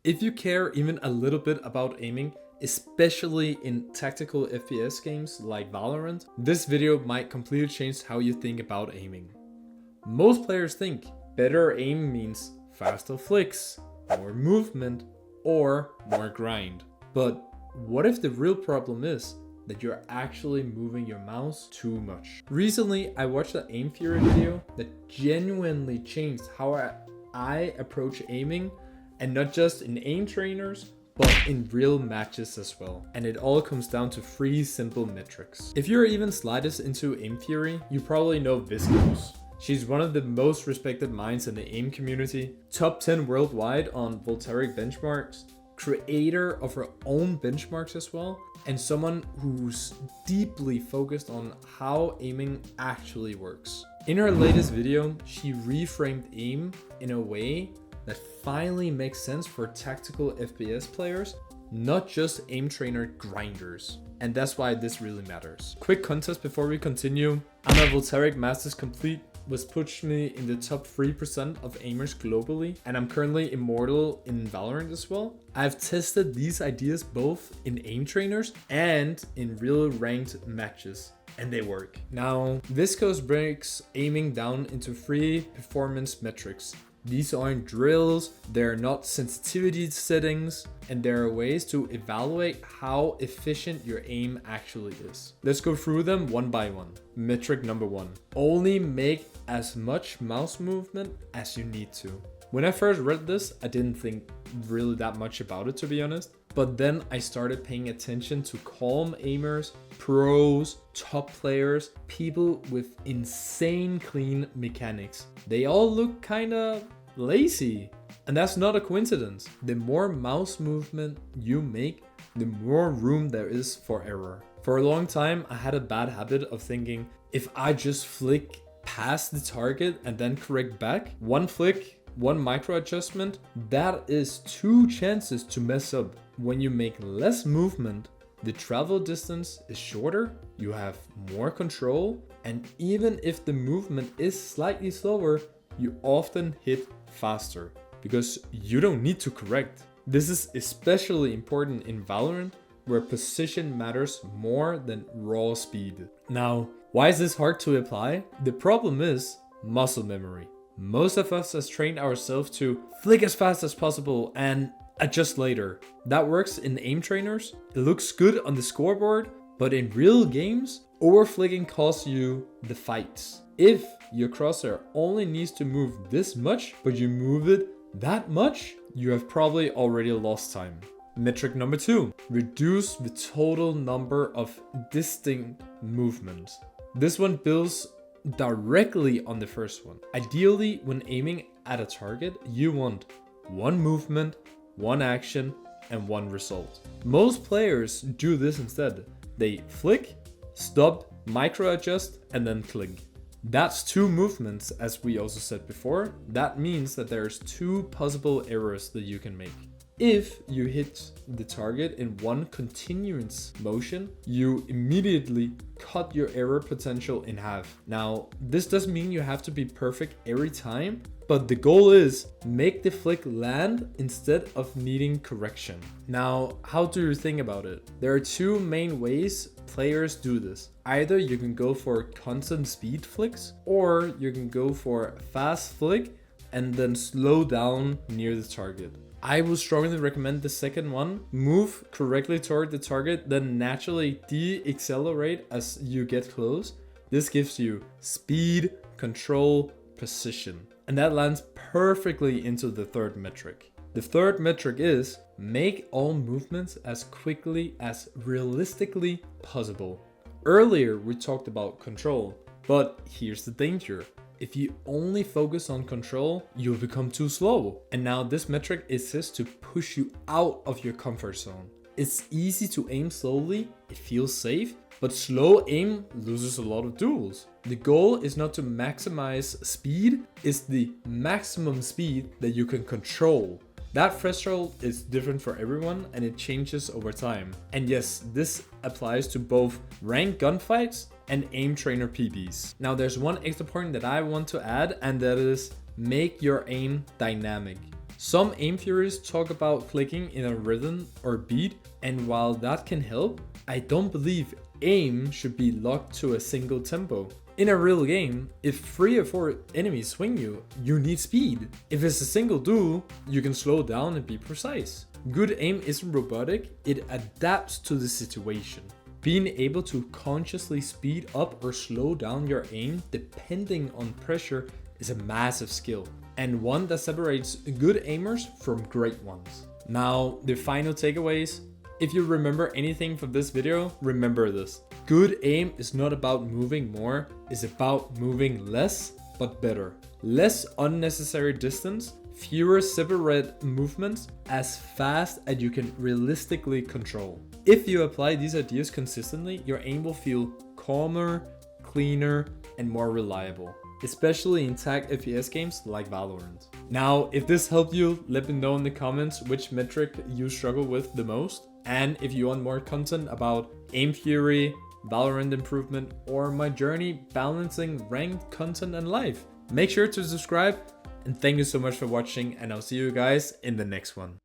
If you care even a little bit about aiming, especially in tactical FPS games like Valorant, this video might completely change how you think about aiming. Most players think better aim means faster flicks, more movement, or more grind. But what if the real problem is that you're actually moving your mouse too much? Recently, I watched an aim theory video that genuinely changed how I approach aiming, and not just in aim trainers, but in real matches as well. And it all comes down to 3 simple metrics. If you're even slightest into aim theory, you probably know Viscose. She's one of the most respected minds in the aim community, top 10 worldwide on Voltaic benchmarks, creator of her own benchmarks as well, and someone who's deeply focused on how aiming actually works. In her latest video, she reframed aim in a way that finally makes sense for tactical FPS players, not just aim trainer grinders. And that's why this really matters. Quick context before we continue. I'm a Voltaic Masters Complete, was pushed me in the top 3% of aimers globally, and I'm currently Immortal in Valorant as well. I've tested these ideas both in aim trainers and in real ranked matches, and they work. Now, Viscose breaks aiming down into 3 performance metrics. These aren't drills, they're not sensitivity settings, and there are ways to evaluate how efficient your aim actually is. Let's go through them one by one. Metric number 1. Only make as much mouse movement as you need to. When I first read this, I didn't think really that much about it, to be honest. But then I started paying attention to calm aimers, pros, top players, people with insane clean mechanics. They all look kinda lazy. And that's not a coincidence. The more mouse movement you make, the more room there is for error. For a long time, I had a bad habit of thinking, if I just flick past the target and then correct back, one flick, one micro adjustment, that is 2 chances to mess up. When you make less movement, the travel distance is shorter, you have more control, and even if the movement is slightly slower, you often hit faster because you don't need to correct. This is especially important in Valorant, where position matters more than raw speed. Now, why is this hard to apply? The problem is muscle memory. Most of us has trained ourselves to flick as fast as possible and adjust later. That works in aim trainers. It looks good on the scoreboard, but in real games, overflicking costs you the fights. If your crosshair only needs to move this much, but you move it that much, you have probably already lost time. Metric number 2, reduce the total number of distinct movements. This one builds directly on the first one. Ideally, when aiming at a target, you want 1 movement, 1 action, and 1 result. Most players do this instead. They flick, stop, micro adjust, and then click. That's 2 movements, as we also said before. That means that there's 2 possible errors that you can make. If you hit the target in 1 continuous motion, you immediately cut your error potential in half. Now, this doesn't mean you have to be perfect every time, but the goal is make the flick land instead of needing correction. Now, how do you think about it? There are 2 main ways players do this. Either you can go for constant speed flicks, or you can go for a fast flick and then slow down near the target. I would strongly recommend the second one. Move correctly toward the target, then naturally de-accelerate as you get close. This gives you speed, control, precision. And that lands perfectly into the 3rd metric. The 3rd metric is make all movements as quickly as realistically possible. Earlier we talked about control, but here's the danger. If you only focus on control, you'll become too slow. And now this metric exists to push you out of your comfort zone. It's easy to aim slowly, it feels safe, but slow aim loses a lot of duels. The goal is not to maximize speed, it's the maximum speed that you can control. That threshold is different for everyone and it changes over time. And yes, this applies to both ranked gunfights and aim trainer PBs. Now there's one extra point that I want to add, and that is make your aim dynamic. Some aim theories talk about clicking in a rhythm or beat, and while that can help, I don't believe aim should be locked to a single tempo. In a real game, if 3 or 4 enemies swing you, you need speed. If it's a single duel, you can slow down and be precise. Good aim isn't robotic, it adapts to the situation. Being able to consciously speed up or slow down your aim depending on pressure is a massive skill, and one that separates good aimers from great ones. Now, the final takeaways. If you remember anything from this video, remember this. Good aim is not about moving more, it's about moving less, but better. Less unnecessary distance, fewer separate movements, as fast as you can realistically control. If you apply these ideas consistently, your aim will feel calmer, cleaner, and more reliable, especially in TacFPS games like Valorant. Now, if this helped you, let me know in the comments which metric you struggle with the most. And if you want more content about aim theory, Valorant improvement, or my journey balancing ranked content and life, make sure to subscribe. And thank you so much for watching, and I'll see you guys in the next one.